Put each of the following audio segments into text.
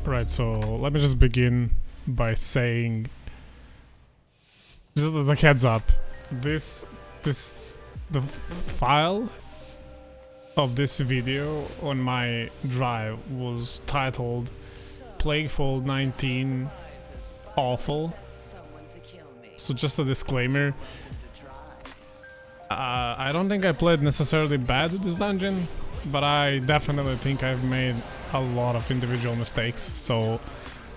Right, so let me just begin by saying, just as a heads up, the file of this video on my drive was titled Plaguefall 19 Awful. So just a disclaimer, I don't think I played necessarily bad this dungeon, but I definitely think I've made a lot of individual mistakes. So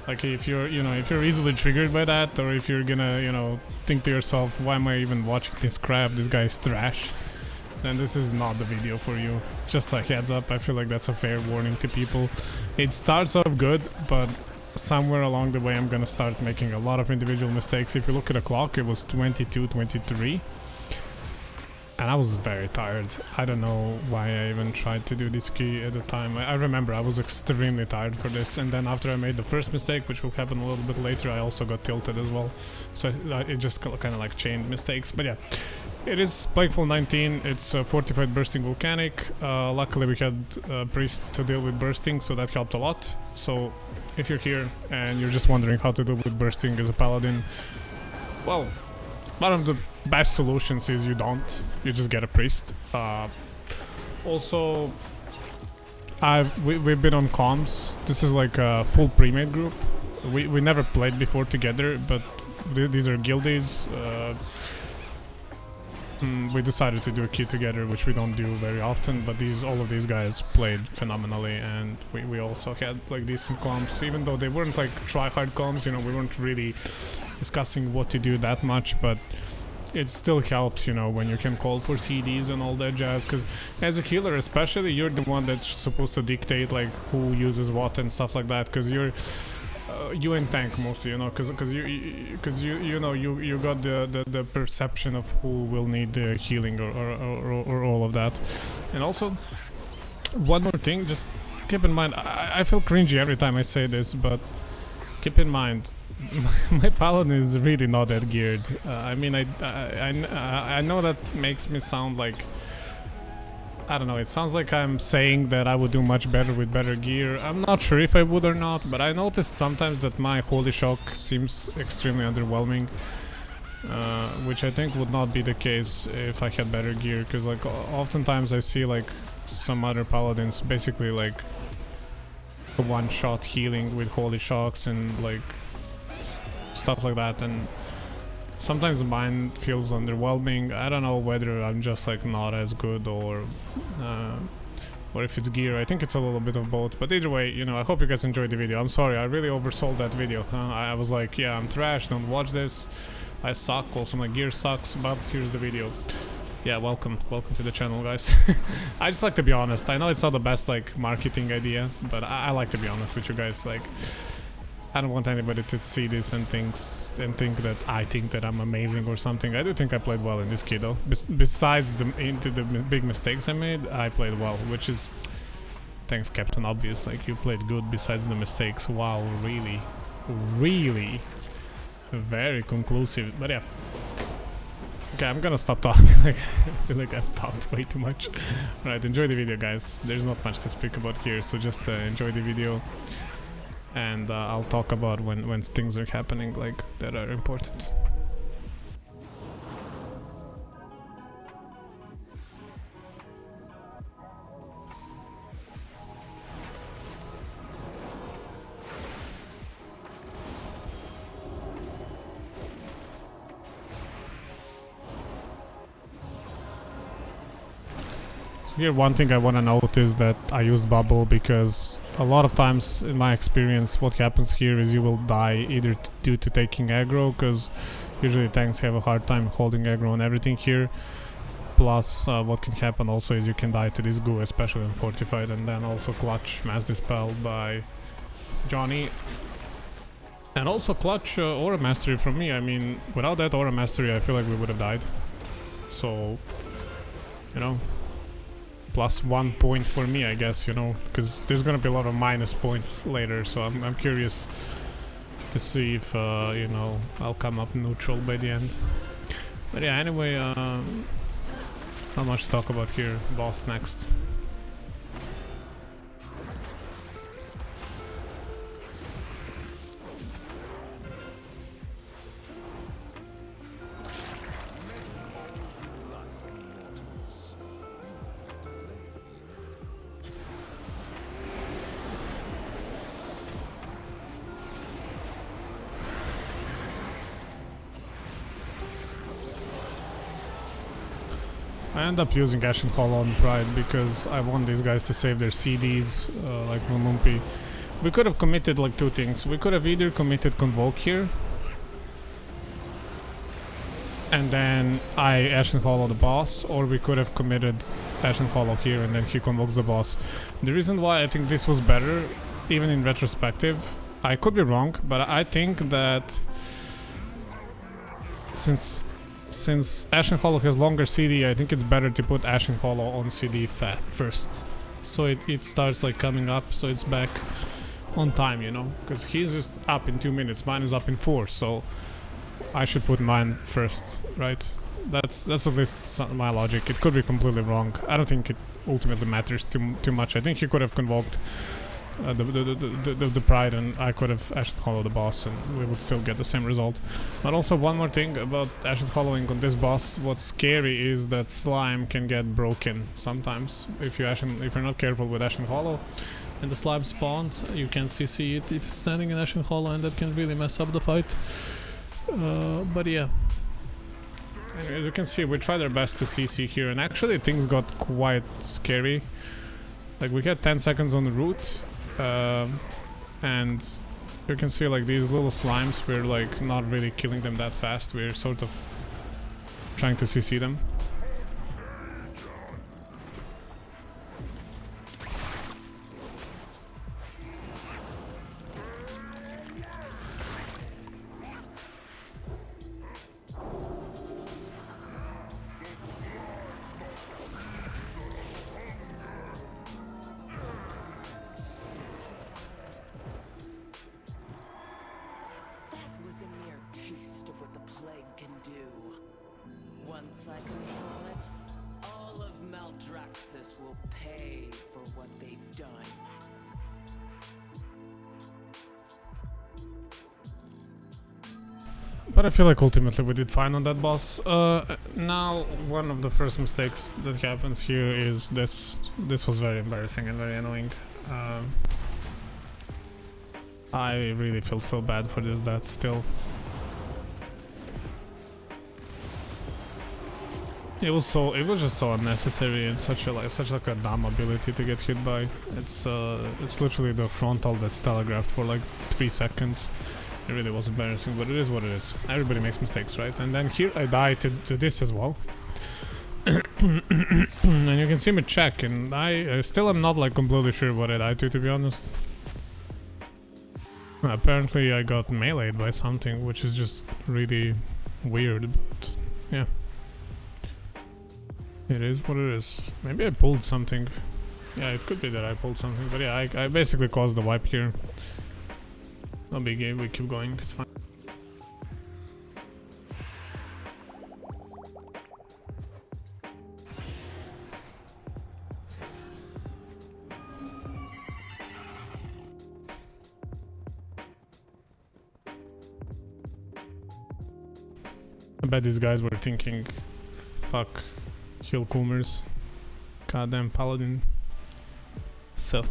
like if you're if you're easily triggered by that, or if you're gonna think to yourself, why am I even watching this crap, this guy's trash, then this is not the video for you. Just a heads up, I feel like that's a fair warning to people. It starts off good, but somewhere along the way I'm gonna start making a lot of individual mistakes. If you look at the clock, it was 22:23. And I was very tired. I don't know why I even tried to do this key at the time. I remember I was extremely tired for this, and then after I made the first mistake, which will happen a little bit later, I also got tilted as well. So it just kind of like chained mistakes. But yeah, it is Plaguefall 19. It's Fortified, Brusting, Volcanic. Luckily we had priests to deal with Brusting, so that helped a lot. So if you're here and you're just wondering how to deal with Brusting as a paladin, well, one of the best solutions is you just get a priest. Also, we've been on comms. This is like a full pre-made group. We never played before together, but these are guildies. We decided to do a key together, which we don't do very often, but all of these guys played phenomenally, and we also had like decent comms, even though they weren't like try-hard comms. We weren't really discussing what to do that much, but it still helps, when you can call for CDs and all that jazz, because as a healer especially, you're the one that's supposed to dictate like who uses what and stuff like that, because you and tank mostly, because you got the perception of who will need the healing or all of that. And also, one more thing, just keep in mind, I feel cringy every time I say this, but keep in mind, my paladin is really not that geared. I mean, I know that makes me sound like, I don't know, it sounds like I'm saying that I would do much better with better gear. I'm not sure if I would or not, but I noticed sometimes that my Holy Shock seems extremely underwhelming, which I think would not be the case if I had better gear, because like oftentimes I see like some other paladins basically like one-shot healing with Holy Shocks and like stuff like that, and sometimes mine feels underwhelming. I don't know whether I'm just like not as good or if it's gear. I think it's a little bit of both, but either way, I hope you guys enjoyed the video. I'm sorry, I really oversold that video. I was like, yeah, I'm trash, don't watch this, I suck, also my gear sucks, but here's the video. Yeah, welcome to the channel, guys. I just like to be honest. I know it's not the best like marketing idea, but I like to be honest with you guys. Like, I don't want anybody to see this and think that I think that I'm amazing or something. I do think I played well in this key though. Besides the big mistakes I made, I played well, which is, thanks Captain Obvious, like you played good besides the mistakes. Wow, really, really very conclusive. But yeah. Okay, I'm gonna stop talking. Like, I feel like I've talked way too much. Right, enjoy the video, guys. There's not much to speak about here, so just enjoy the video. And I'll talk about when things are happening like that are important. Here, one thing I want to note is that I used bubble because a lot of times in my experience what happens here is you will die either due to taking aggro, because usually tanks have a hard time holding aggro on everything here, plus what can happen also is you can die to this goo, especially in Fortified, and then also clutch Mass Dispel by Johnny, and also clutch Aura Mastery from me. I mean, without that Aura Mastery I feel like we would have died, so plus 1 point for me, I guess, because there's gonna be a lot of minus points later, so I'm curious to see if, I'll come up neutral by the end. But yeah, anyway, not much to talk about here. Boss next. I end up using Ashen Hollow on Pride because I want these guys to save their CDs, like Lumumpi. We could have committed like two things. We could have either committed Convoke here, and then I Ashen Hollow the boss, or we could have committed Ashen Hollow here and then he convokes the boss. The reason why I think this was better, even in retrospective, I could be wrong, but I think that since Ashen Hollow has longer CD, I think it's better to put Ashen Hollow on CD first. So it starts like coming up, so it's back on time, you know? Because he's just up in 2 minutes, mine is up in 4, so I should put mine first, right? That's at least my logic. It could be completely wrong. I don't think it ultimately matters too much. I think he could have convoked the Pride, and I could have Ashen Hollow the boss, and we would still get the same result. But also one more thing about Ashen Hollowing on this boss. What's scary is that slime can get broken sometimes if you're not careful with Ashen Hollow, and the slime spawns. You can CC it if it's standing in Ashen Hollow, and that can really mess up the fight. But yeah. Anyway, as you can see, we tried our best to CC here, and actually things got quite scary. Like we had 10 seconds on the route, and you can see like these little slimes, we're like not really killing them that fast. We're sort of trying to CC them. Once I control it, all of Maldraxxus will pay for what they've done. But I feel like ultimately we did fine on that boss. Now, one of the first mistakes that happens here is this. This was very embarrassing and very annoying. I really feel so bad for this death still. It was just so unnecessary and such like a dumb ability to get hit by. It's literally the frontal that's telegraphed for like 3 seconds. It really was embarrassing, but it is what it is. Everybody makes mistakes, right? And then here I die to this as well. And you can see me check, and I still am not like completely sure what I died to be honest. Apparently I got meleeed by something, which is just really weird, but yeah. It is what it is. Maybe I pulled something. Yeah, it could be that I pulled something, but yeah, I basically caused the wipe here. No biggie, we keep going, it's fine. I bet these guys were thinking, fuck, Hill Coomers, goddamn Paladin. So.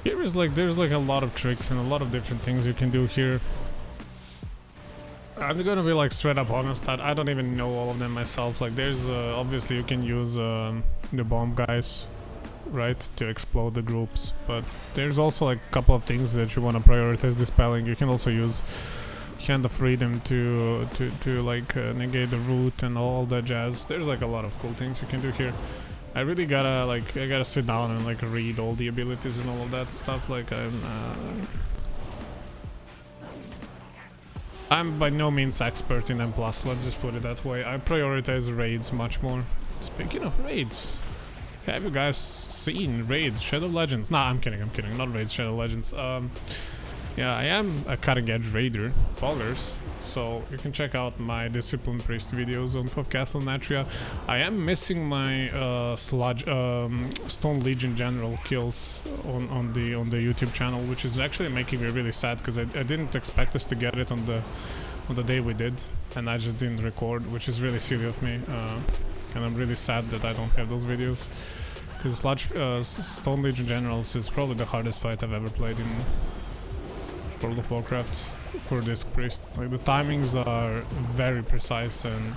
Here is like, there's like a lot of tricks and a lot of different things you can do here. I'm gonna be like straight up honest that I don't even know all of them myself. Like there's obviously you can use the bomb guys, right, to explode the groups, but there's also like a couple of things that you want to prioritize dispelling. You can also use Hand of Freedom to like negate the root and all that jazz. There's like a lot of cool things you can do here. I really gotta sit down and like read all the abilities and all of that stuff. Like I'm by no means expert in M+, let's just put it that way. I prioritize raids much more. Speaking of raids, have you guys seen raids, Shadow Legends? Nah, I'm kidding, not raids, Shadow Legends. Yeah, I am a cutting edge raider, poggers, so you can check out my Discipline Priest videos on 5th Castle Natria. I am missing my Stone Legion General kills on the YouTube channel, which is actually making me really sad, because I didn't expect us to get it on the day we did, and I just didn't record, which is really silly of me, and I'm really sad that I don't have those videos, because Stone Legion Generals is probably the hardest fight I've ever played in World of Warcraft for Disc Priest. Like, the timings are very precise, and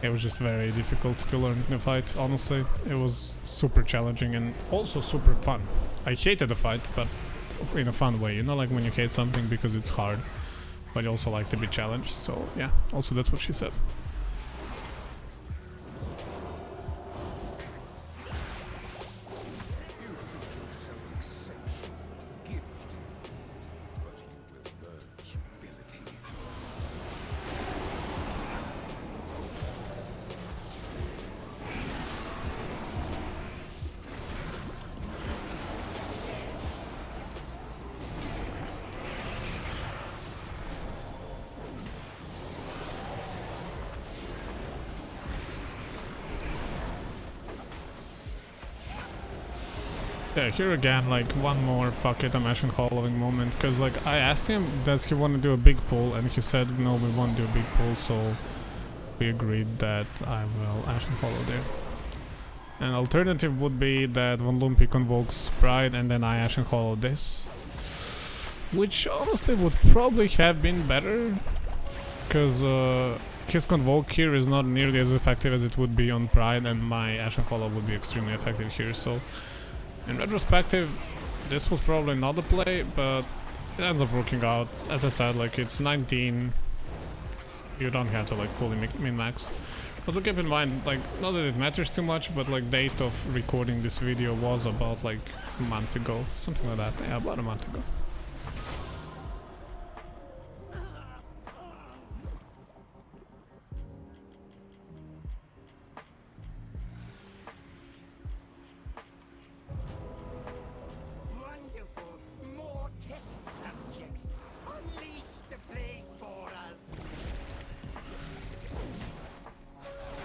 it was just very difficult to learn the fight, honestly. It was super challenging and also super fun. I hated the fight, but in a fun way, you know, like when you hate something because it's hard, but you also like to be challenged, so yeah, also that's what she said. Yeah, here again, like, one more fuck it, I'm Ashen Hollowing moment, because, like, I asked him, does he want to do a big pull, and he said, no, we won't do a big pull, so we agreed that I will Ashen Hollow there. An alternative would be that Von Lumpy convokes Pride, and then I Ashen Hollow this, which honestly would probably have been better, because his convoke here is not nearly as effective as it would be on Pride, and my Ashen Hollow would be extremely effective here, so in retrospective, this was probably not the play, but it ends up working out. As I said, like, it's 19, you don't have to, like, fully min-max. Also keep in mind, like, not that it matters too much, but, like, date of recording this video was about, like, a month ago, something like that. Yeah, about a month ago.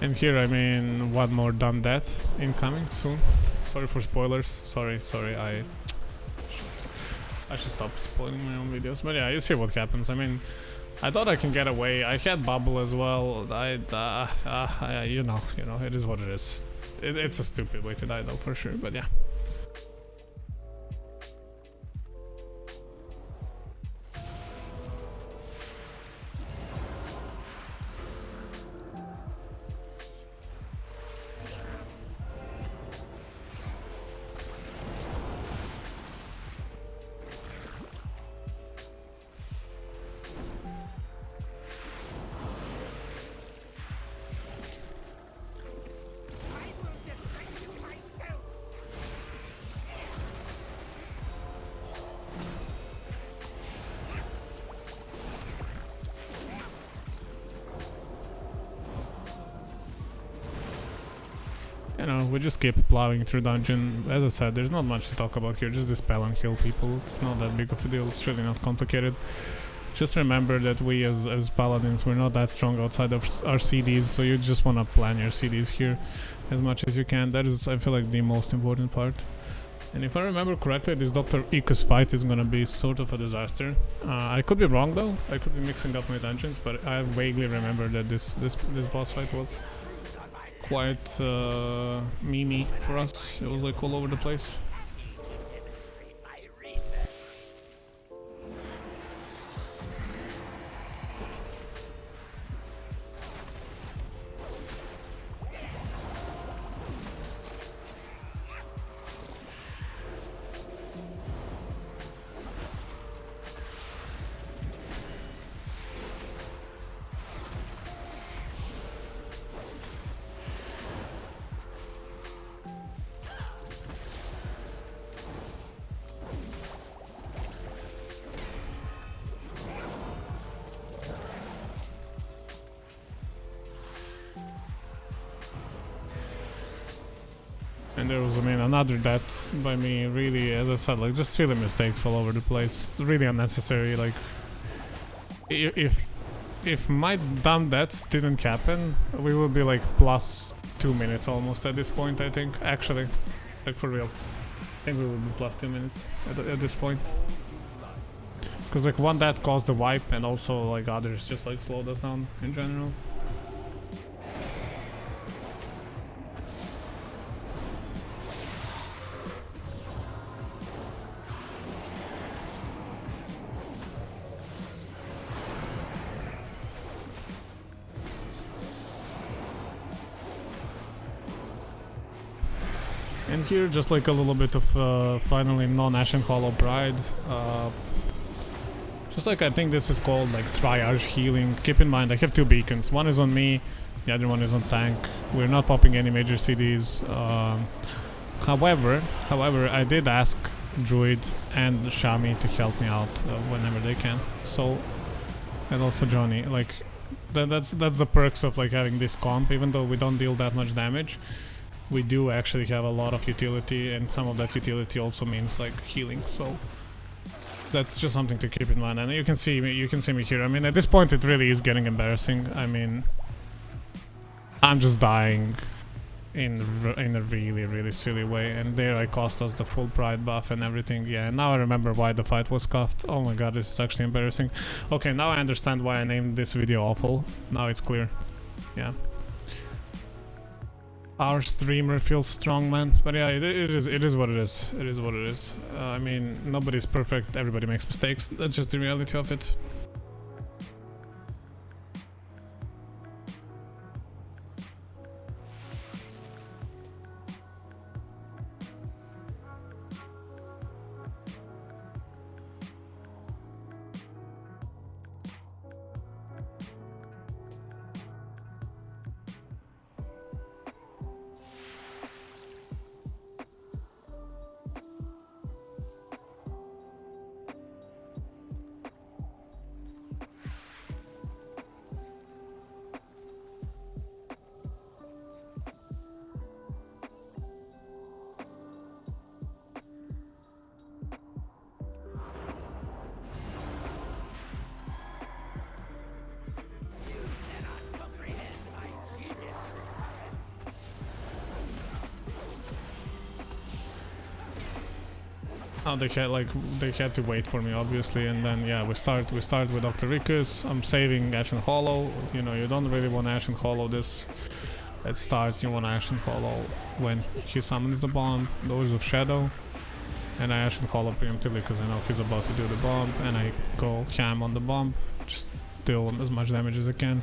And here, I mean, one more done that incoming soon. Sorry for spoilers. Sorry, I should stop spoiling my own videos. But yeah, you see what happens. I mean, I thought I can get away. I had bubble as well. You know, it is what it is. It's a stupid way to die though, for sure. But yeah. You know, we just keep plowing through dungeon. As I said, there's not much to talk about here, just dispel and kill people. It's not that big of a deal, it's really not complicated. Just remember that we as paladins, we're not that strong outside of our CDs, so you just want to plan your CDs here as much as you can. That is, I feel like, the most important part. And if I remember correctly, this Dr. Ika's fight is gonna be sort of a disaster. I could be wrong though, I could be mixing up my dungeons, but I vaguely remember that this boss fight was quite memey for us. It was like all over the place. And there was, I mean, another death by me, really, as I said, like, just silly mistakes all over the place. Really unnecessary, like, if my dumb deaths didn't happen, we would be, like, plus 2 minutes almost at this point, I think, actually. Like, for real. I think we would be plus 2 minutes at this point. Because, like, one death caused the wipe, and also, like, others just, like, slowed us down in general. And here, just like a little bit of finally non-Ashen Hollow Pride. Just like I think this is called like triage healing. Keep in mind, I have 2 beacons. One is on me, the other one is on tank. We're not popping any major CDs. However, I did ask Druid and Shami to help me out whenever they can. So, and also Johnny. Like, that's the perks of like having this comp. Even though we don't deal that much damage, we do actually have a lot of utility, and some of that utility also means like healing. So that's just something to keep in mind. And you can see me here. I mean, at this point it really is getting embarrassing. I mean, I'm just dying in a really silly way, and there I cost us the full pride buff and everything. Yeah, and now I remember why the fight was cuffed. Oh my god, this is actually embarrassing. Okay, now I understand why I named this video awful. Now it's clear. Yeah. Our streamer feels strong, man. But yeah, it is what it is. It is what it is. I mean, nobody's perfect. Everybody makes mistakes. That's just the reality of it. Oh, they had to wait for me, obviously, and then yeah, we start with Dr. Rikus. I'm saving Ashen Hollow. You know, you don't really want Ashen Hollow this at start. You want Ashen Hollow when he summons the bomb, Doors of Shadow, and I Ashen Hollow preemptively because I know he's about to do the bomb, and I go ham on the bomb, just deal as much damage as I can.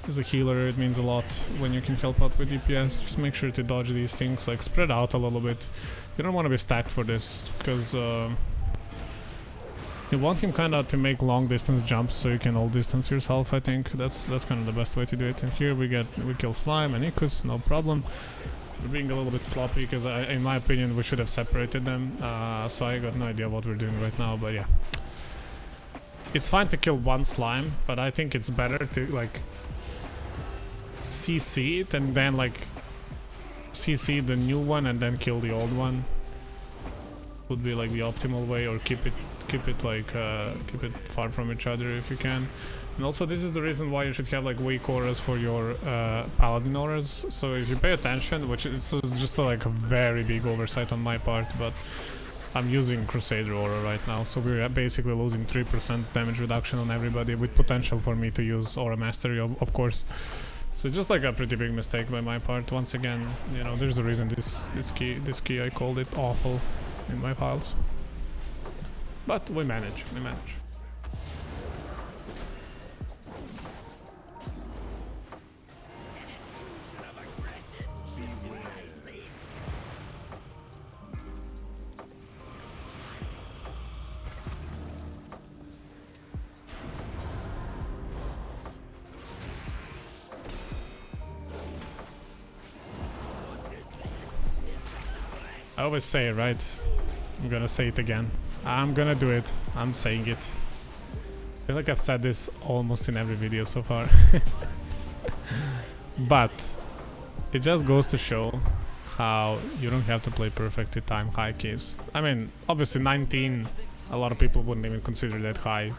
As a healer, it means a lot when you can help out with DPS. Just make sure to dodge these things, like spread out a little bit. You don't want to be stacked for this, because you want him kind of to make long distance jumps so you can all distance yourself. I think that's kind of the best way to do it. And here we kill Slime and Ikus, no problem. We're being a little bit sloppy because in my opinion we should have separated them. So I got no idea what we're doing right now, but yeah. It's fine to kill one Slime, but I think it's better to like CC it and then like CC the new one and then kill the old one. Would be like the optimal way, or keep it far from each other if you can. And also this is the reason why you should have like weak auras for your Paladin auras. So if you pay attention, which is just like a very big oversight on my part, but I'm using Crusader aura right now, so we're basically losing 3% damage reduction on everybody, with potential for me to use Aura Mastery, of course. So just like a pretty big mistake by my part. Once again, you know, there's a reason this key I called it awful in my files. But we manage. I always say it, right? I'm gonna say it again. I'm gonna do it. I'm saying it. I feel like I've said this almost in every video so far. But it just goes to show how you don't have to play perfectly timed high keys. I mean, obviously 19, a lot of people wouldn't even consider that high.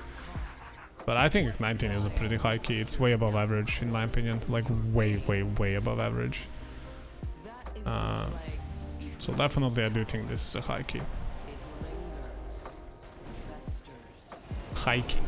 But I think 19 is a pretty high key. It's way above average in my opinion. Like way, way, way above average. So definitely I do think this is a high key. High key.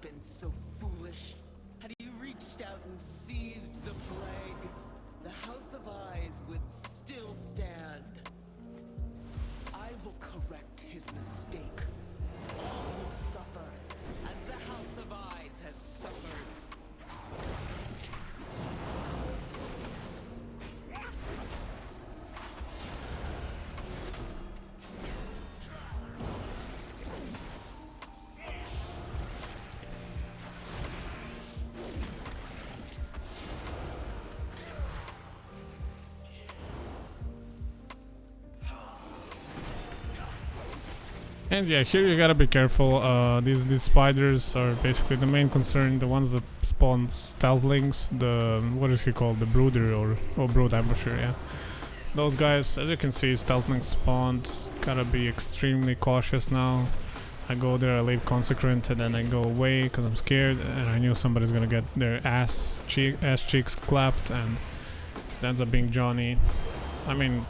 Been so foolish. Had you reached out and seized the plague, the House of Eyes would still stand. I will correct his mistake. All will suffer, as the House of Eyes has suffered. And yeah, here you gotta be careful. These spiders are basically the main concern. The ones that spawn stealthlings. The what is he called? The brooder or brood ambusher. Yeah, those guys. As you can see, stealthlings spawned. Gotta be extremely cautious now. I go there, I leave consecrant, and then I go away because I'm scared, and I knew somebody's gonna get their ass cheeks clapped, and it ends up being Johnny. I mean.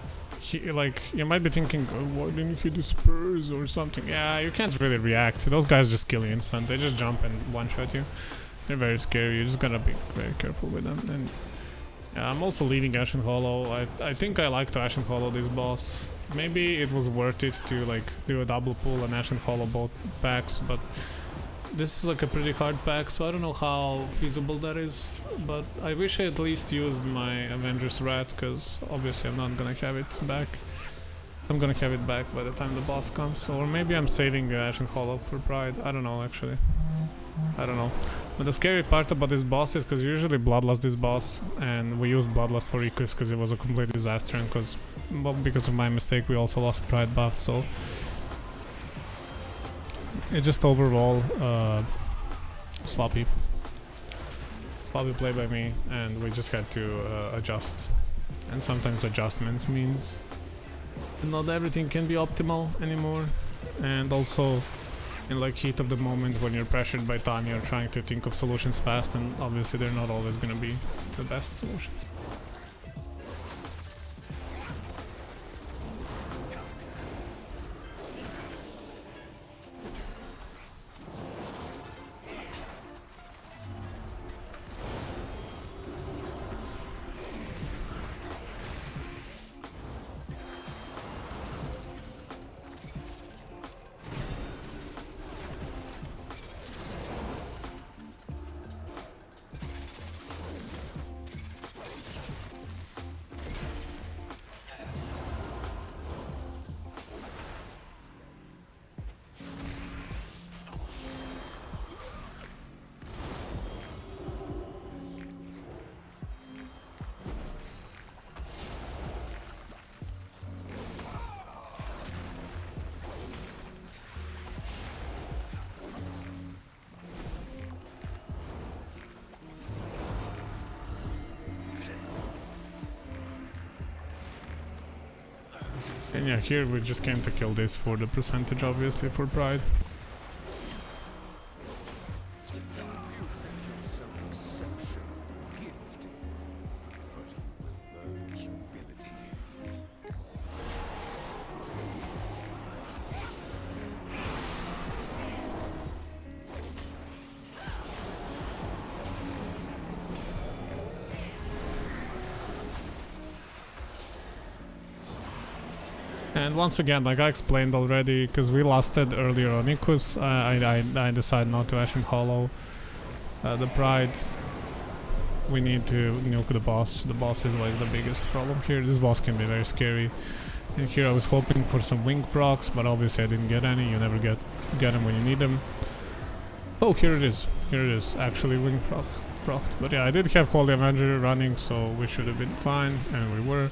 Like, you might be thinking, oh, why didn't you hit the spurs or something? Yeah, you can't really react. Those guys just kill you instant. They just jump and one-shot you. They're very scary. You just gotta be very careful with them. And yeah, I'm also leading Ashen Hollow. I think I like to Ashen Hollow this boss. Maybe it was worth it to like do a double pull and Ashen Hollow both packs, but this is like a pretty hard pack, so I don't know how feasible that is. But I wish I at least used my Avengers Rat, because obviously I'm not gonna have it back. I'm gonna have it back by the time the boss comes, or maybe I'm saving Ashen Hollow for Pride. I don't know actually. I don't know. But the scary part about this boss is because usually Bloodlust this boss, and we used Bloodlust for Icarus because it was a complete disaster, and because of my mistake we also lost Pride buff, so it's just overall sloppy play by me, and we just had to adjust. And sometimes adjustments means not everything can be optimal anymore, and also in like heat of the moment when you're pressured by time, you're trying to think of solutions fast, and obviously they're not always gonna be the best solutions. Yeah, here we just came to kill this for the percentage, obviously, for Pride. And once again, like I explained already, because we lost it earlier on Ikus, I decided not to Ashen Hollow. The Pride, we need to nuke the boss. The boss is like the biggest problem here. This boss can be very scary. And here I was hoping for some wing procs, but obviously I didn't get any. You never get them when you need them. Oh, here it is. Here it is. Actually wing procced. But yeah, I did have Holy Avenger running, so we should have been fine, and we were.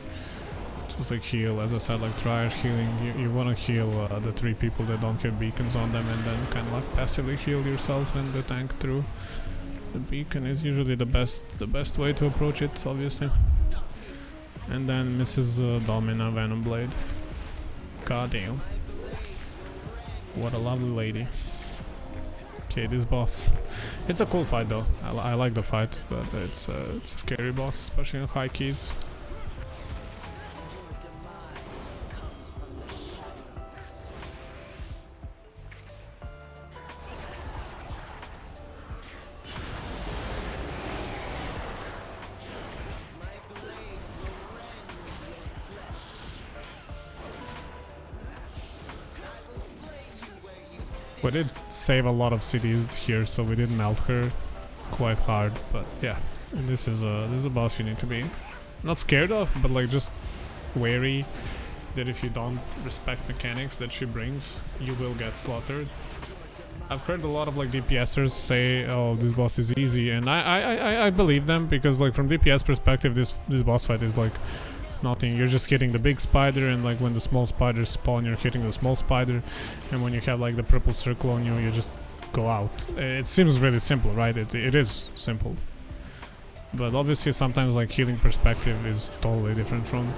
Just like heal, as I said, like triage healing. You want to heal the 3 people that don't have beacons on them, and then kind of like passively heal yourself and the tank through. The beacon is usually the best way to approach it, obviously. And then Mrs. Domina Venom Blade. God damn. What a lovely lady. Okay, this boss. It's a cool fight though. I like the fight, but it's a scary boss, especially in high keys. We did save a lot of cities here, so we did melt her quite hard. But yeah, this is a boss you need to be not scared of, but like just wary that if you don't respect mechanics that she brings, you will get slaughtered. I've heard a lot of like DPSers say, "Oh, this boss is easy," and I believe them, because like from DPS perspective, this boss fight is like nothing. You're just hitting the big spider, and like when the small spiders spawn, you're hitting the small spider, and when you have like the purple circle on you, you just go out. It seems really simple, right? It is simple, but obviously sometimes like healing perspective is totally different from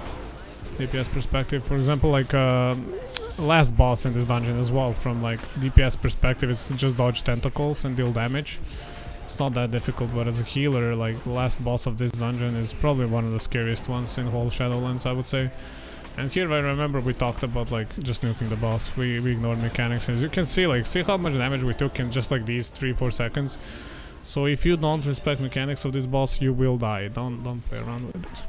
DPS perspective. For example, like last boss in this dungeon as well, from like DPS perspective, it's just dodge tentacles and deal damage. It's not that difficult, but as a healer, like the last boss of this dungeon is probably one of the scariest ones in whole Shadowlands, I would say. And here I remember we talked about like just nuking the boss. We ignored mechanics. As you can see, like see how much damage we took in just like these 3-4 seconds. So if you don't respect mechanics of this boss, you will die. Don't play around with it.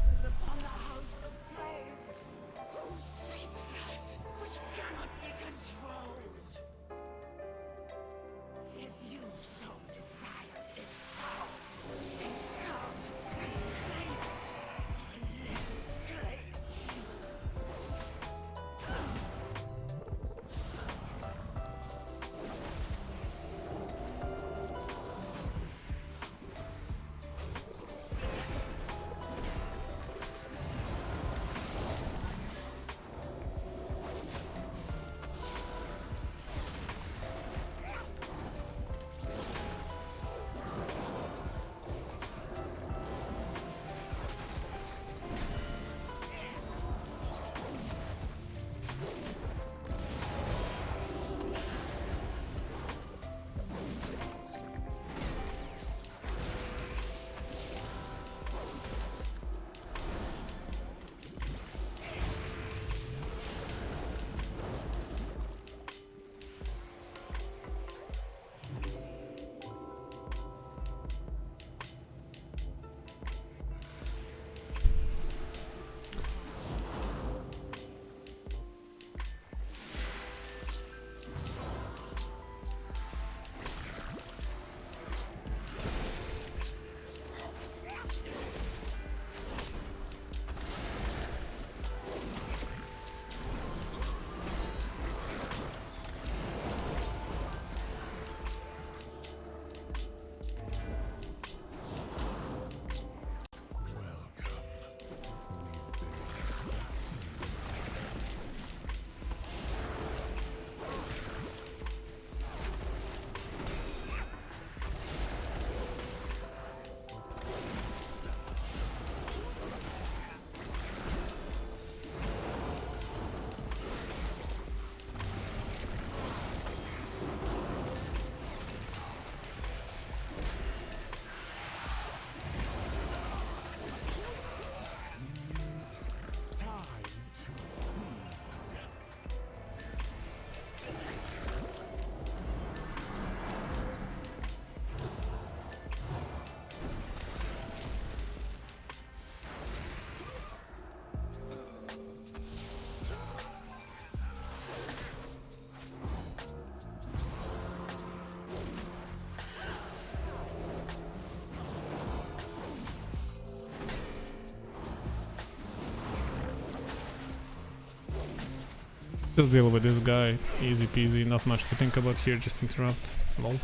Just deal with this guy, easy peasy, not much to think about here, just interrupt. Lol.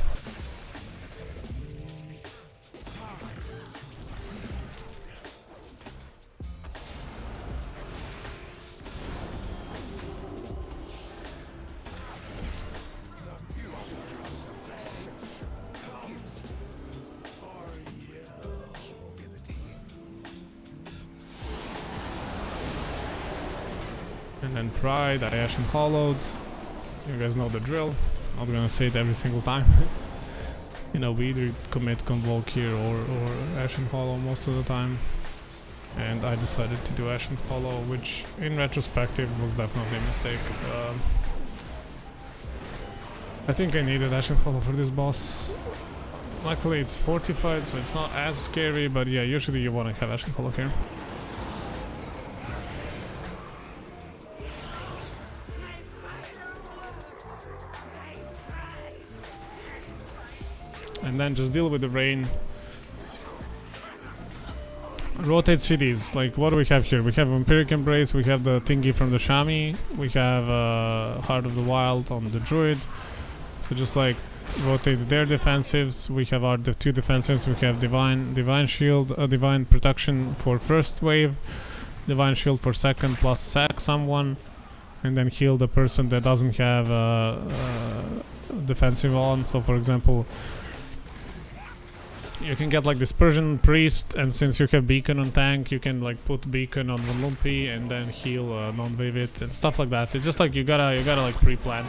And then Pride, I Ashen Hollowed. You guys know the drill. Not gonna say it every single time. You know, we either commit Convoke here or Ashen Hollow most of the time. And I decided to do Ashen Hollow, which in retrospective was definitely a mistake. I think I needed Ashen Hollow for this boss. Luckily it's fortified, so it's not as scary, but yeah, usually you wanna have Ashen Hollow here. And then just deal with the rain. Rotate cities. Like, what do we have here? We have Vampiric Embrace, we have the thingy from the Shami, we have Heart of the Wild on the Druid. So just like rotate their defensives. We have our two defensives. We have Divine Shield, Divine Protection for first wave, Divine Shield for second plus sack someone, and then heal the person that doesn't have defensive on. So for example, you can get like Dispersion Priest, and since you have Beacon on tank, you can like put Beacon on Von Lumpy and then heal non-Vivid and stuff like that. It's just like you gotta like pre-plan.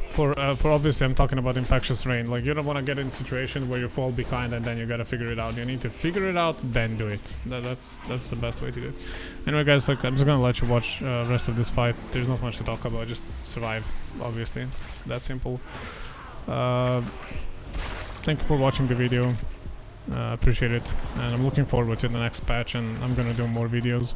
For obviously I'm talking about Infectious Rain. Like, you don't want to get in a situation where you fall behind and then you gotta figure it out. You need to figure it out, then do it. That's the best way to do it. Anyway guys, like, I'm just gonna let you watch rest of this fight. There's not much to talk about, just survive, obviously. It's that simple. Thank you for watching the video, appreciate it, and I'm looking forward to the next patch, and I'm gonna do more videos.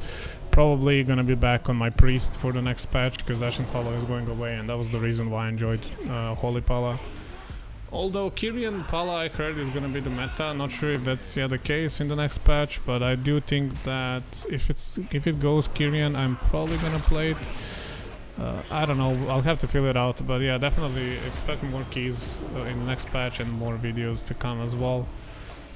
Probably gonna be back on my Priest for the next patch, because Ashen Hollow is going away, and that was the reason why I enjoyed Holy Pala. Although Kyrian Pala, I heard, is gonna be the meta. Not sure if that's yet the case in the next patch, but I do think that if it goes Kyrian, I'm probably gonna play it. I don't know, I'll have to feel it out, but yeah, definitely expect more keys in the next patch and more videos to come as well.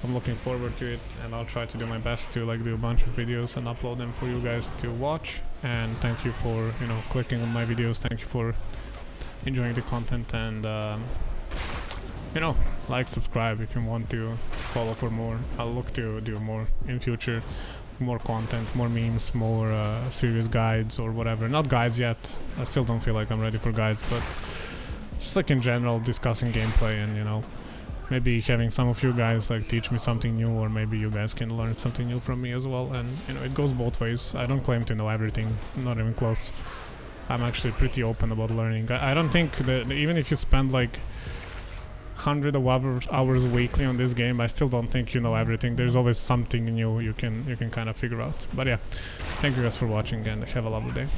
I'm looking forward to it, and I'll try to do my best to like do a bunch of videos and upload them for you guys to watch. And thank you for, you know, clicking on my videos. Thank you for enjoying the content, and you know, like, subscribe if you want to follow for more. I'll look to do more in future. More content, more memes, more serious guides or whatever. Not guides yet, I still don't feel like I'm ready for guides, but just like in general discussing gameplay, and you know, maybe having some of you guys like teach me something new, or maybe you guys can learn something new from me as well. And you know, it goes both ways. I don't claim to know everything, not even close. I'm actually pretty open about learning. I don't think that even if you spend like 100 hours weekly on this game, I still don't think you know everything. There's always something new you can kind of figure out. But yeah, thank you guys for watching, and have a lovely day.